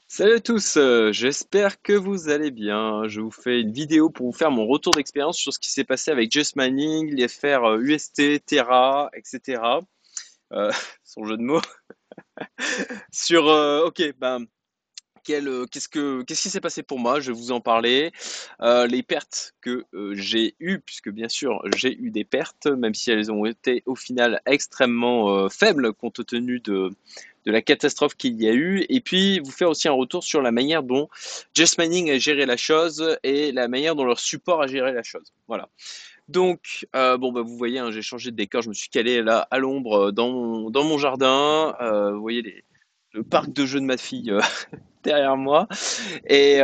Salut à tous, j'espère que vous allez bien. Je vous fais une vidéo pour vous faire mon retour d'expérience sur ce qui s'est passé avec Just Mining, les affaires UST, Terra, etc. Euh, son jeu de mots. Sur, ok, ben, qu'est-ce qui s'est passé pour moi? Je vais vous en parler. Les pertes que j'ai eues, puisque bien sûr j'ai eu des pertes, même si elles ont été au final extrêmement faibles compte tenu de la catastrophe qu'il y a eu. Et puis vous faire aussi un retour sur la manière dont Just Mining a géré la chose et la manière dont leur support a géré la chose. Voilà. Donc, bon, bah, vous voyez, hein, j'ai changé de décor, je me suis calé là à l'ombre dans mon jardin. Vous voyez le parc de jeux de ma fille derrière moi. Et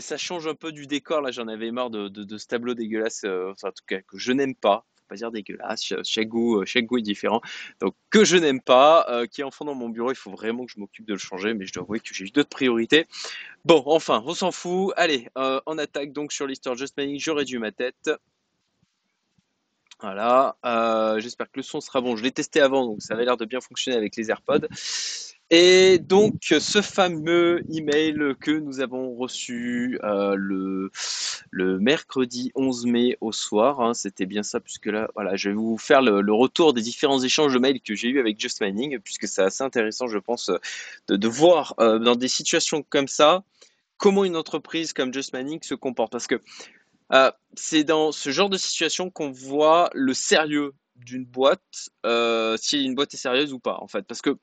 ça change un peu du décor. Là, j'en avais marre de ce tableau dégueulasse, enfin, en tout cas, que je n'aime pas. Faut pas dire dégueulasse, chaque goût est différent. Donc, que je n'aime pas, qui est en fond dans mon bureau, il faut vraiment que je m'occupe de le changer, mais je dois avouer que j'ai eu d'autres priorités. Bon, enfin, on s'en fout. Allez, on attaque donc sur l'histoire Just Manic. Je réduis ma tête. Voilà, j'espère que le son sera bon. Je l'ai testé avant, donc ça avait l'air de bien fonctionner avec les AirPods. Et donc, ce fameux email que nous avons reçu le mercredi 11 mai au soir, hein, c'était bien ça, puisque là, voilà, je vais vous faire le retour des différents échanges de mails que j'ai eu avec Just Mining, puisque c'est assez intéressant, je pense, de voir dans des situations comme ça comment une entreprise comme Just Mining se comporte. Parce que c'est dans ce genre de situation qu'on voit le sérieux d'une boîte, si une boîte est sérieuse ou pas, en fait. Parce que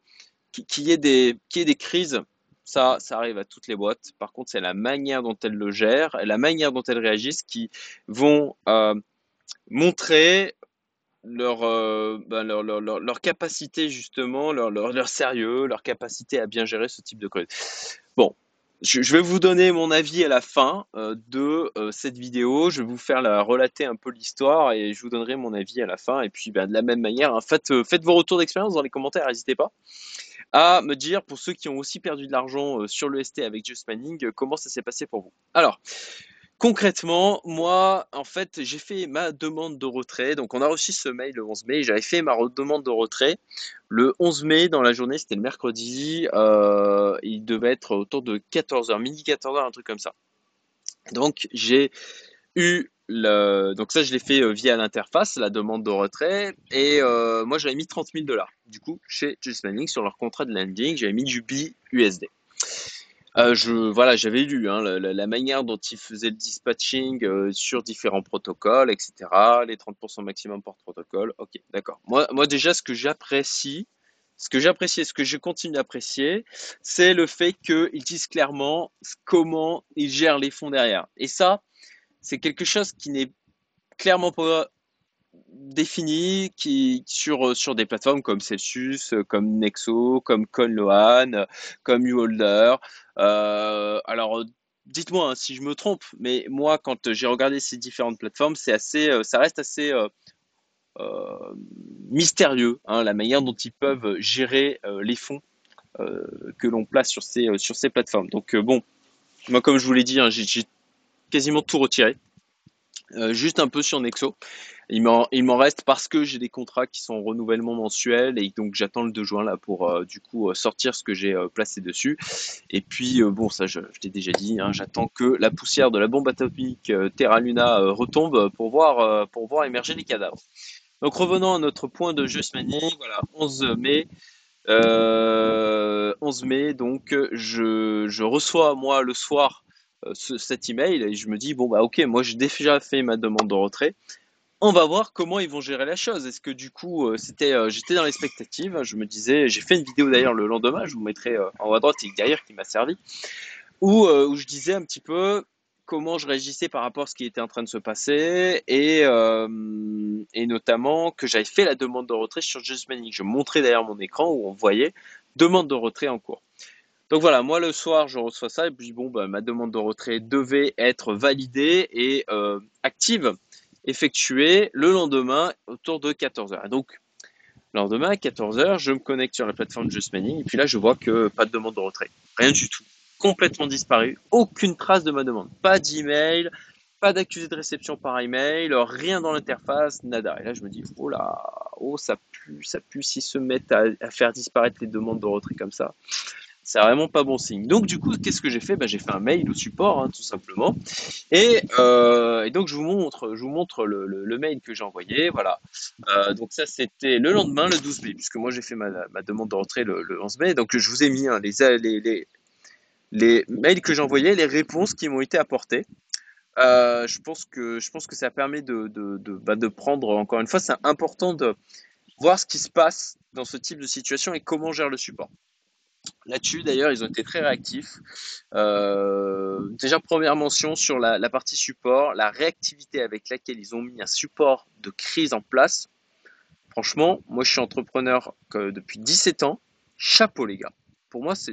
qu'il y ait des crises, ça arrive à toutes les boîtes. Par contre, c'est la manière dont elles le gèrent et la manière dont elles réagissent qui vont montrer leur capacité, justement, leur sérieux, leur capacité à bien gérer ce type de crise. Bon, je vais vous donner mon avis à la fin de cette vidéo. Je vais vous faire relater un peu l'histoire et je vous donnerai mon avis à la fin. Et puis, ben, de la même manière, hein, faites vos retours d'expérience dans les commentaires, n'hésitez pas à me dire, pour ceux qui ont aussi perdu de l'argent sur le ST avec Just Mining, comment ça s'est passé pour vous. Alors, concrètement, moi, en fait, j'ai fait ma demande de retrait. Donc, on a reçu ce mail le 11 mai. J'avais fait ma demande de retrait le 11 mai dans la journée, c'était le mercredi. Il devait être autour de 14 h, midi 14 h, un truc comme ça. Donc, j'ai eu donc ça, je l'ai fait via l'interface, la demande de retrait. Et moi, j'avais mis 30 000 $. Du coup, chez Just Mining, sur leur contrat de landing, j'avais mis du BUSD. Voilà, j'avais lu hein, la manière dont ils faisaient le dispatching sur différents protocoles, etc. Les 30% maximum par protocole. Ok, d'accord. Moi déjà, ce que j'apprécie et ce que je continue d'apprécier, c'est le fait qu'ils disent clairement comment ils gèrent les fonds derrière. Et ça, c'est quelque chose qui n'est clairement pas défini sur des plateformes comme Celsius, comme Nexo, comme Conloan, comme Uholder. Alors, dites-moi hein, si je me trompe, mais moi, quand j'ai regardé ces différentes plateformes, ça reste assez euh, mystérieux, hein, la manière dont ils peuvent gérer les fonds euh, que l'on place sur ces plateformes. Donc, bon, moi, comme je vous l'ai dit, hein, j'ai quasiment tout retiré. Juste un peu sur Nexo. Il m'en reste parce que j'ai des contrats qui sont en renouvellement mensuel et donc j'attends le 2 juin là pour du coup sortir ce que j'ai placé dessus. Et puis bon, ça je t'ai déjà dit, hein, j'attends que la poussière de la bombe atomique Terra Luna retombe pour voir émerger les cadavres. Donc revenons à notre point de jeu semainier, voilà, 11 mai. 11 mai, donc je reçois moi le soir cet email et je me dis bon bah ok, moi j'ai déjà fait ma demande de retrait. On va voir comment ils vont gérer la chose. Est-ce que du coup, j'étais dans l'expectative. Je me disais, j'ai fait une vidéo d'ailleurs le lendemain, je vous mettrai en haut à droite et derrière qui m'a servi, où je disais un petit peu comment je réagissais par rapport à ce qui était en train de se passer et notamment que j'avais fait la demande de retrait sur Just Manic. Je montrais d'ailleurs mon écran où on voyait demande de retrait en cours. Donc voilà, moi le soir je reçois ça et puis bon bah, ma demande de retrait devait être validée et active, effectuée le lendemain autour de 14 heures. Donc le lendemain à 14 heures, je me connecte sur la plateforme Just Mining et puis là je vois que pas de demande de retrait, rien du tout, complètement disparu, aucune trace de ma demande, pas d'email, pas d'accusé de réception par email, rien dans l'interface, nada. Et là je me dis oh là, oh ça pue si se mettent à faire disparaître les demandes de retrait comme ça C'est vraiment pas bon signe. Donc du coup, qu'est-ce que j'ai fait? Bah, j'ai fait un mail au support, hein, tout simplement. Et donc je vous montre le mail que j'ai envoyé. Voilà. Donc ça, c'était le lendemain, le 12 mai, puisque moi j'ai fait ma demande de retrait le 11 mai. Donc je vous ai mis hein, les mails que j'ai envoyés, les réponses qui m'ont été apportées. Je pense que ça permet de prendre, encore une fois, c'est important de voir ce qui se passe dans ce type de situation et comment gère le support. Là-dessus, d'ailleurs, ils ont été très réactifs. Déjà, première mention sur la partie support, la réactivité avec laquelle ils ont mis un support de crise en place. Franchement, moi, je suis entrepreneur depuis 17 ans. Chapeau, les gars. Pour moi, c'est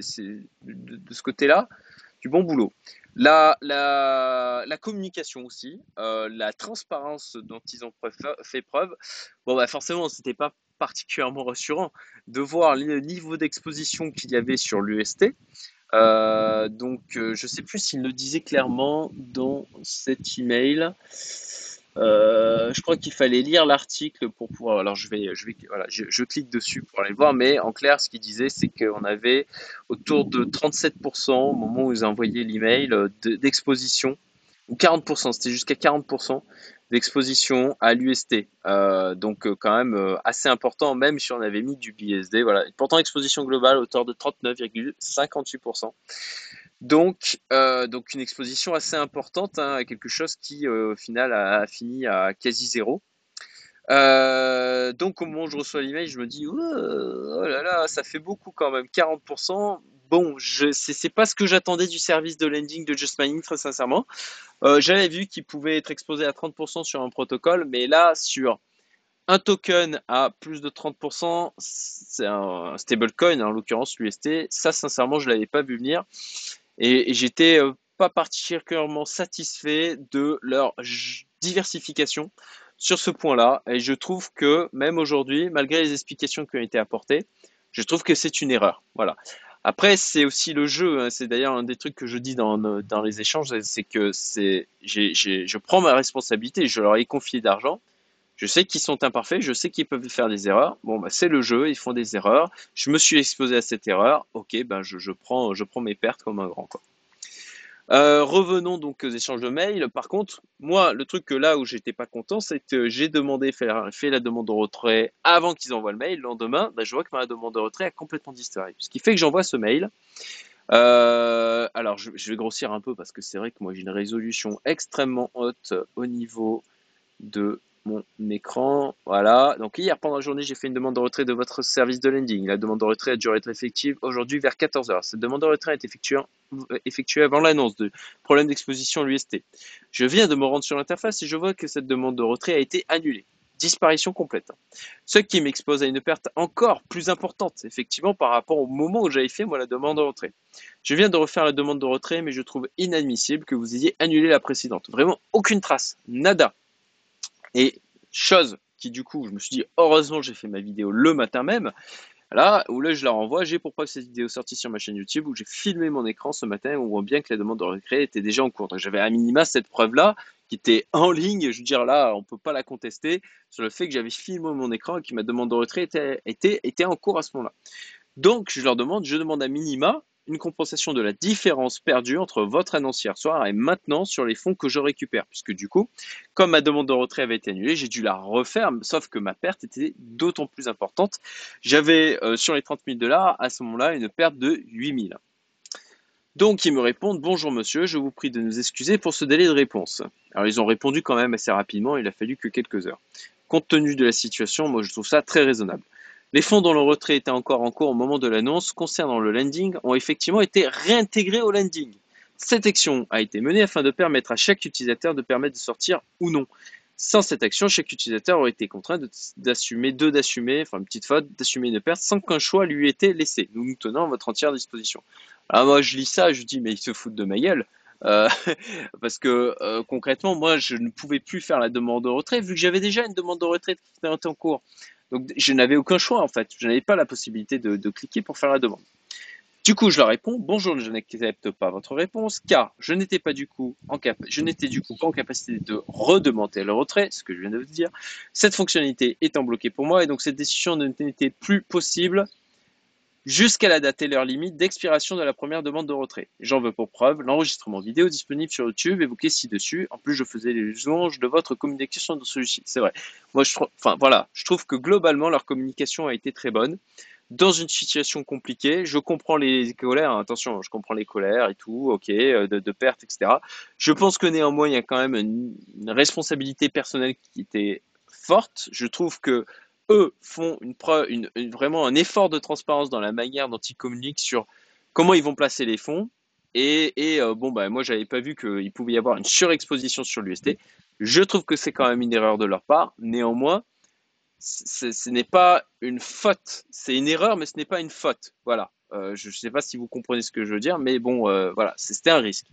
de ce côté-là, du bon boulot. La communication aussi, la transparence dont ils ont fait preuve. Bon, bah forcément, c'était pas particulièrement rassurant de voir le niveau d'exposition qu'il y avait sur l'UST. Je sais plus s'il le disait clairement dans cet email. Je crois qu'il fallait lire l'article pour pouvoir. Alors voilà, je clique dessus pour aller le voir, mais en clair, ce qu'il disait, c'est qu'on avait autour de 37% au moment où ils ont envoyé l'email d'exposition, ou 40%, c'était jusqu'à 40% d'exposition à l'UST. Quand même assez important, même si on avait mis du BSD. Voilà. Pourtant, exposition globale hauteur de 39,58%. Donc une exposition assez importante, hein, à quelque chose qui au final a fini à quasi zéro. Donc au moment où je reçois l'email, je me dis oh là là, ça fait beaucoup quand même, 40%. Bon, c'est pas ce que j'attendais du service de lending de Just Mining, très sincèrement. J'avais vu qu'il pouvait être exposé à 30% sur un protocole, mais là, sur un token à plus de 30%, c'est un stablecoin, en l'occurrence l'UST. Ça, sincèrement, je l'avais pas vu venir. Et j'étais pas particulièrement satisfait de leur diversification sur ce point-là. Et je trouve que même aujourd'hui, malgré les explications qui ont été apportées, je trouve que c'est une erreur. Voilà. Après, c'est aussi le jeu, hein. C'est d'ailleurs un des trucs que je dis dans les échanges, c'est que je prends ma responsabilité. Je leur ai confié d'argent. Je sais qu'ils sont imparfaits, je sais qu'ils peuvent faire des erreurs. Bon, bah, c'est le jeu, ils font des erreurs. Je me suis exposé à cette erreur. Ok, ben je prends mes pertes comme un grand, quoi. Revenons donc aux échanges de mails. Par contre, moi, le truc que là où j'étais pas content, c'est que j'ai demandé, fait la demande de retrait avant qu'ils envoient le mail. Le lendemain, bah, je vois que ma demande de retrait a complètement disparu. Ce qui fait que j'envoie ce mail. Alors, je vais grossir un peu parce que c'est vrai que moi j'ai une résolution extrêmement haute au niveau de mon écran. Voilà. Donc hier, pendant la journée, j'ai fait une demande de retrait de votre service de lending. La demande de retrait a dû être effective aujourd'hui vers 14 heures. Cette demande de retrait est effectuée avant l'annonce de problème d'exposition à l'UST. Je viens de me rendre sur l'interface et je vois que cette demande de retrait a été annulée. Disparition complète. Ce qui m'expose à une perte encore plus importante, effectivement, par rapport au moment où j'avais fait, moi, la demande de retrait. Je viens de refaire la demande de retrait, mais je trouve inadmissible que vous ayez annulé la précédente. Vraiment, aucune trace. Nada. Et chose qui, du coup, je me suis dit, heureusement, j'ai fait ma vidéo le matin même. Là, où là, je la renvoie, j'ai pour preuve cette vidéo sortie sur ma chaîne YouTube où j'ai filmé mon écran ce matin où on voit bien que la demande de retrait était déjà en cours. Donc, j'avais à minima cette preuve-là qui était en ligne. Je veux dire, là, on peut pas la contester sur le fait que j'avais filmé mon écran et que ma demande de retrait était en cours à ce moment-là. Donc, je demande à minima une compensation de la différence perdue entre votre annonce hier soir et maintenant sur les fonds que je récupère. Puisque du coup, comme ma demande de retrait avait été annulée, j'ai dû la refaire, sauf que ma perte était d'autant plus importante. J'avais sur les 30 000 dollars à ce moment-là une perte de 8 000. Donc ils me répondent: bonjour monsieur, je vous prie de nous excuser pour ce délai de réponse. Alors ils ont répondu quand même assez rapidement, il a fallu que quelques heures. Compte tenu de la situation, moi je trouve ça très raisonnable. Les fonds dont le retrait était encore en cours au moment de l'annonce concernant le landing ont effectivement été réintégrés au landing. Cette action a été menée afin de permettre à chaque utilisateur de permettre de sortir ou non. Sans cette action, chaque utilisateur aurait été contraint d'assumer, enfin une petite faute, d'assumer une perte sans qu'un choix lui ait été laissé. Nous nous tenons à votre entière disposition. Alors moi je lis ça, je dis mais ils se foutent de ma gueule. Euh, Parce que concrètement, moi je ne pouvais plus faire la demande de retrait vu que j'avais déjà une demande de retrait qui était en cours. Donc je n'avais aucun choix en fait. Je n'avais pas la possibilité de cliquer pour faire la demande. Du coup, je leur réponds: bonjour, je n'accepte pas votre réponse car je n'étais du coup pas en capacité de redemander le retrait, ce que je viens de vous dire. Cette fonctionnalité étant bloquée pour moi et donc cette décision n'était plus possible jusqu'à la date et l'heure limite d'expiration de la première demande de retrait. J'en veux pour preuve l'enregistrement vidéo disponible sur YouTube évoqué ci-dessus. En plus, je faisais les louanges de votre communication dans celui-ci. C'est vrai. Moi, enfin voilà, je trouve que globalement leur communication a été très bonne. Dans une situation compliquée, je comprends les colères, hein, attention, je comprends les colères et tout, ok, de perte, etc. Je pense que néanmoins, il y a quand même une responsabilité personnelle qui était forte. Je trouve que eux font vraiment un effort de transparence dans la manière dont ils communiquent sur comment ils vont placer les fonds. Bon, bah, moi, j'avais pas vu qu'il pouvait y avoir une surexposition sur l'UST. Je trouve que c'est quand même une erreur de leur part. Néanmoins, ce n'est pas une faute. C'est une erreur, mais ce n'est pas une faute. Voilà. Je ne sais pas si vous comprenez ce que je veux dire, mais bon, voilà, c'était un risque.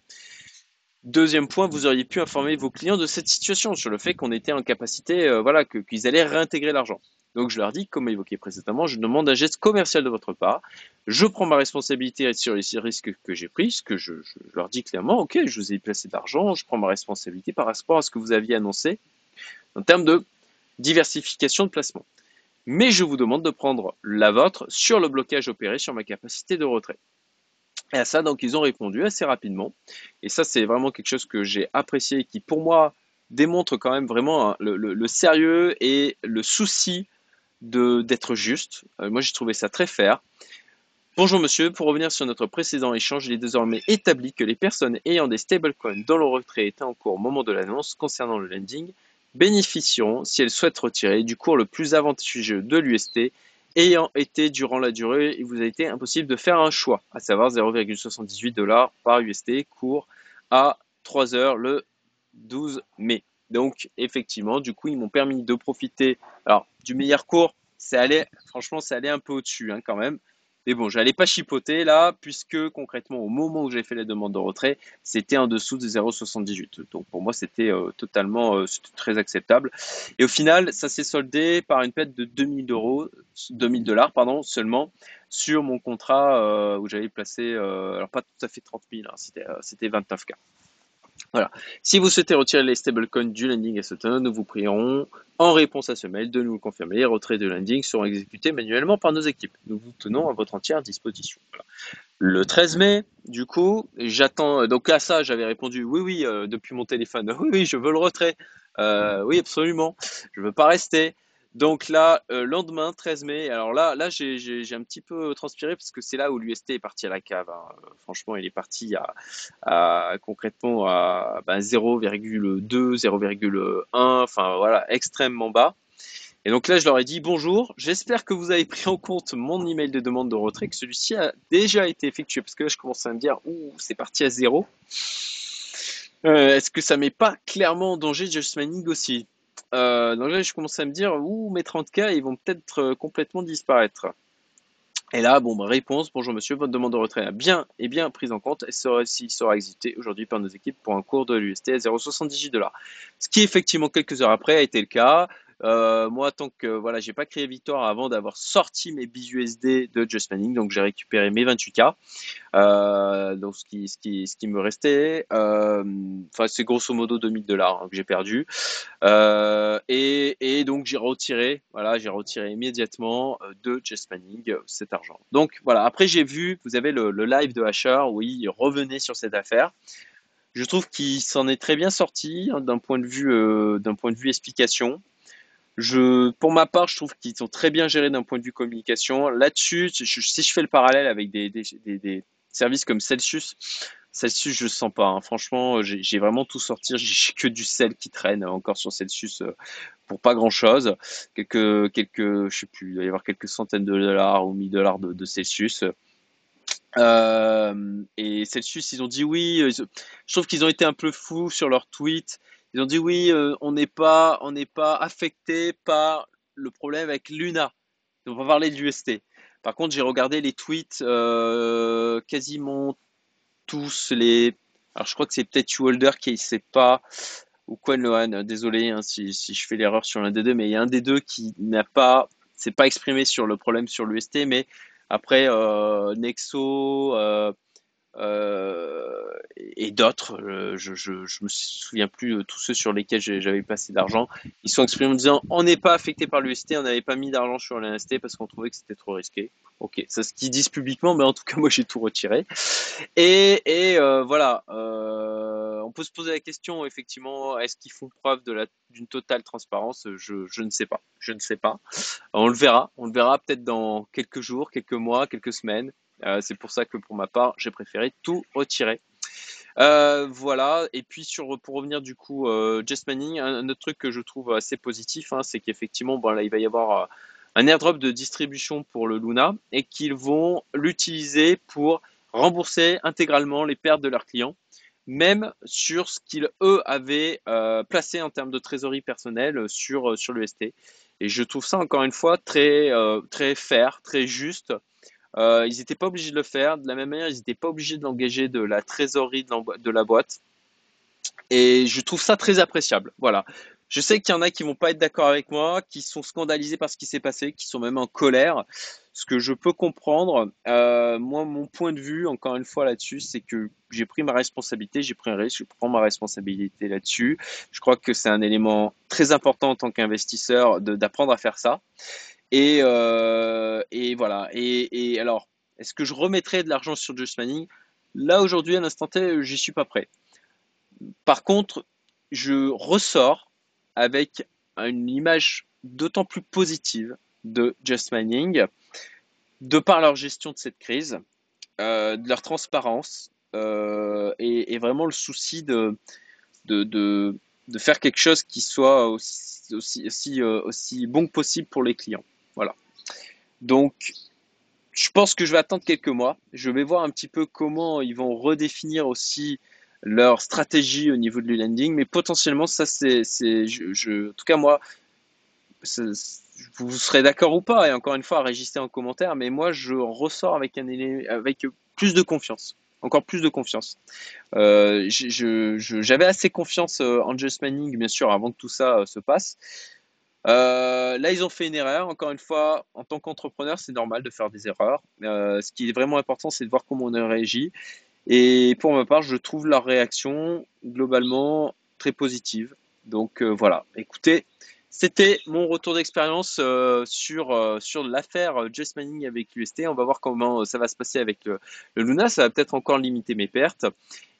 Deuxième point, vous auriez pu informer vos clients de cette situation, sur le fait qu'on était en capacité, voilà, qu'ils allaient réintégrer l'argent. Donc je leur dis, comme évoqué précédemment, je demande un geste commercial de votre part. Je prends ma responsabilité sur les risques que j'ai pris, ce que je leur dis clairement, ok, je vous ai placé d'argent, je prends ma responsabilité par rapport à ce que vous aviez annoncé en termes de diversification de placement. Mais je vous demande de prendre la vôtre sur le blocage opéré sur ma capacité de retrait. Et à ça, donc, ils ont répondu assez rapidement. Et ça, c'est vraiment quelque chose que j'ai apprécié et qui, pour moi, démontre quand même vraiment hein, le sérieux et le souci d'être juste. Moi, j'ai trouvé ça très fair. Bonjour monsieur, pour revenir sur notre précédent échange, il est désormais établi que les personnes ayant des stablecoins dont le retrait était en cours au moment de l'annonce concernant le lending bénéficieront, si elles souhaitent retirer, du cours le plus avantageux de l'UST ayant été durant la durée, il vous a été impossible de faire un choix, à savoir 0,78 $ par UST, cours à 3 heures le 12 mai. Donc effectivement, du coup, ils m'ont permis de profiter alors du meilleur cours. Franchement, c'est allé un peu au-dessus hein, quand même. Mais bon, j'allais pas chipoter là, puisque concrètement, au moment où j'ai fait la demande de retrait, c'était en dessous de 0,78. Donc pour moi, c'était c'était très acceptable. Et au final, ça s'est soldé par une perte de 2000 $, pardon, seulement sur mon contrat où j'avais placé, alors pas tout à fait 30 000, hein, c'était 29K. Voilà. Si vous souhaitez retirer les stablecoins du landing Assetto, nous vous prierons, en réponse à ce mail, de nous le confirmer. Les retraits de landing seront exécutés manuellement par nos équipes. Nous vous tenons à votre entière disposition. Voilà. Le 13 mai, du coup, j'attends. Donc à ça, j'avais répondu oui, oui, depuis mon téléphone. Oui, oui, je veux le retrait. Oui, absolument. Je veux pas rester. Donc là, lendemain, 13 mai. Alors là, j'ai un petit peu transpiré parce que c'est là où l'UST est parti à la cave. Hein. Franchement, il est parti concrètement à 0,2, 0,1. Enfin voilà, extrêmement bas. Et donc là, je leur ai dit bonjour, j'espère que vous avez pris en compte mon email de demande de retrait, que celui-ci a déjà été effectué, parce que là, je commence à me dire, ouh, c'est parti à zéro. Est-ce que ça met pas clairement en danger Just Mining aussi Donc là, je commence à me dire, ouh, mes 30K, ils vont peut-être complètement disparaître. Et là, bon, bah, réponse, bonjour monsieur, votre demande de retrait a bien et bien prise en compte et sera exécutée aujourd'hui par nos équipes pour un cours de l'UST à 0,78 $. Ce qui, effectivement, quelques heures après, a été le cas. Moi, tant que voilà, j'ai pas crié victoire avant d'avoir sorti mes BUSD de Just Mining, donc j'ai récupéré mes 28K. Donc ce qui me restait, enfin c'est grosso modo 2000 $ hein, que j'ai perdu. Et donc j'ai retiré immédiatement de Just Mining cet argent. Donc voilà, après j'ai vu, vous avez le live de Asher où il revenait sur cette affaire. Je trouve qu'il s'en est très bien sorti hein, d'un point de vue explication. Pour ma part, je trouve qu'ils sont très bien gérés d'un point de vue communication. Là-dessus, si je fais le parallèle avec des services comme Celsius, Celsius, je ne sens pas. Hein. Franchement, j'ai vraiment tout sorti. J'ai que du sel qui traîne encore sur Celsius pour pas grand-chose. Je sais plus, il doit y avoir quelques centaines de dollars ou 1000 $ de Celsius. Et Celsius, ils ont dit oui. Je trouve qu'ils ont été un peu fous sur leur tweet. Ils ont dit oui, on n'est pas affecté par le problème avec Luna. On va parler de l'UST. Par contre, j'ai regardé les tweets quasiment tous les. Alors, je crois que c'est peut-être Holder qui ne sait pas ou Quan Lohan. Désolé hein, si je fais l'erreur sur l'un des deux, mais il y a un des deux qui s'est pas exprimé sur le problème sur l'UST, mais après Nexo et d'autres, je me souviens plus tous ceux sur lesquels j'avais passé d'argent. Ils sont exprimés en disant on n'est pas affecté par l'UST, on n'avait pas mis d'argent sur l'UST parce qu'on trouvait que c'était trop risqué. Ok, c'est ce qu'ils disent publiquement, mais en tout cas moi j'ai tout retiré. Voilà, on peut se poser la question effectivement, est-ce qu'ils font preuve d'une totale transparence? Je ne sais pas, je ne sais pas. On le verra peut-être dans quelques jours, quelques mois, quelques semaines. C'est pour ça que pour ma part, j'ai préféré tout retirer. Voilà. Et puis pour revenir du coup, Jess Manning, un autre truc que je trouve assez positif, hein, c'est qu'effectivement, bon là, il va y avoir un airdrop de distribution pour le Luna et qu'ils vont l'utiliser pour rembourser intégralement les pertes de leurs clients, même sur ce qu'ils eux avaient placé en termes de trésorerie personnelle sur l'UST. Et je trouve ça encore une fois très fair, très juste. Ils n'étaient pas obligés de le faire. De la même manière, ils n'étaient pas obligés de l'engager de la trésorerie de la boîte. Et je trouve ça très appréciable. Voilà. Je sais qu'il y en a qui vont pas être d'accord avec moi, qui sont scandalisés par ce qui s'est passé, qui sont même en colère, ce que je peux comprendre. Moi, mon point de vue, encore une fois là-dessus, c'est que j'ai pris ma responsabilité, j'ai pris un risque, je prends ma responsabilité là-dessus. Je crois que c'est un élément très important en tant qu'investisseur d'apprendre à faire ça. Et voilà. Et alors, est-ce que je remettrai de l'argent sur Just Manning? Là, aujourd'hui, à l'instant T, j'y suis pas prêt. Par contre, je ressors avec une image d'autant plus positive de Just Mining, de par leur gestion de cette crise, de leur transparence et vraiment le souci de, de, de faire quelque chose qui soit aussi bon que possible pour les clients. Voilà. Donc, je pense que je vais attendre quelques mois. Je vais voir un petit peu comment ils vont redéfinir aussi leur stratégie au niveau du lending, mais potentiellement, ça, en tout cas, moi, vous serez d'accord ou pas, et encore une fois, réagissez en commentaire, mais moi, je ressors avec plus de confiance. Encore plus de confiance. J'avais assez confiance en Just Manning, bien sûr, avant que tout ça se passe. Là, ils ont fait une erreur. Encore une fois, en tant qu'entrepreneur, c'est normal de faire des erreurs. Ce qui est vraiment important, c'est de voir comment on a réagi. Et pour ma part, je trouve leur réaction globalement très positive. Donc voilà. Écoutez, c'était mon retour d'expérience sur l'affaire Just Manning avec l'UST. On va voir comment ça va se passer avec le Luna. Ça va peut-être encore limiter mes pertes.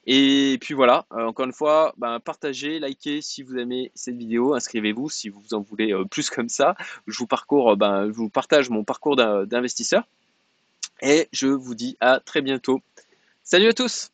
Et puis voilà, encore une fois, ben, partagez, likez si vous aimez cette vidéo, inscrivez-vous si vous en voulez plus comme ça. Je vous partage mon parcours d'investisseur et je vous dis à très bientôt. Salut à tous!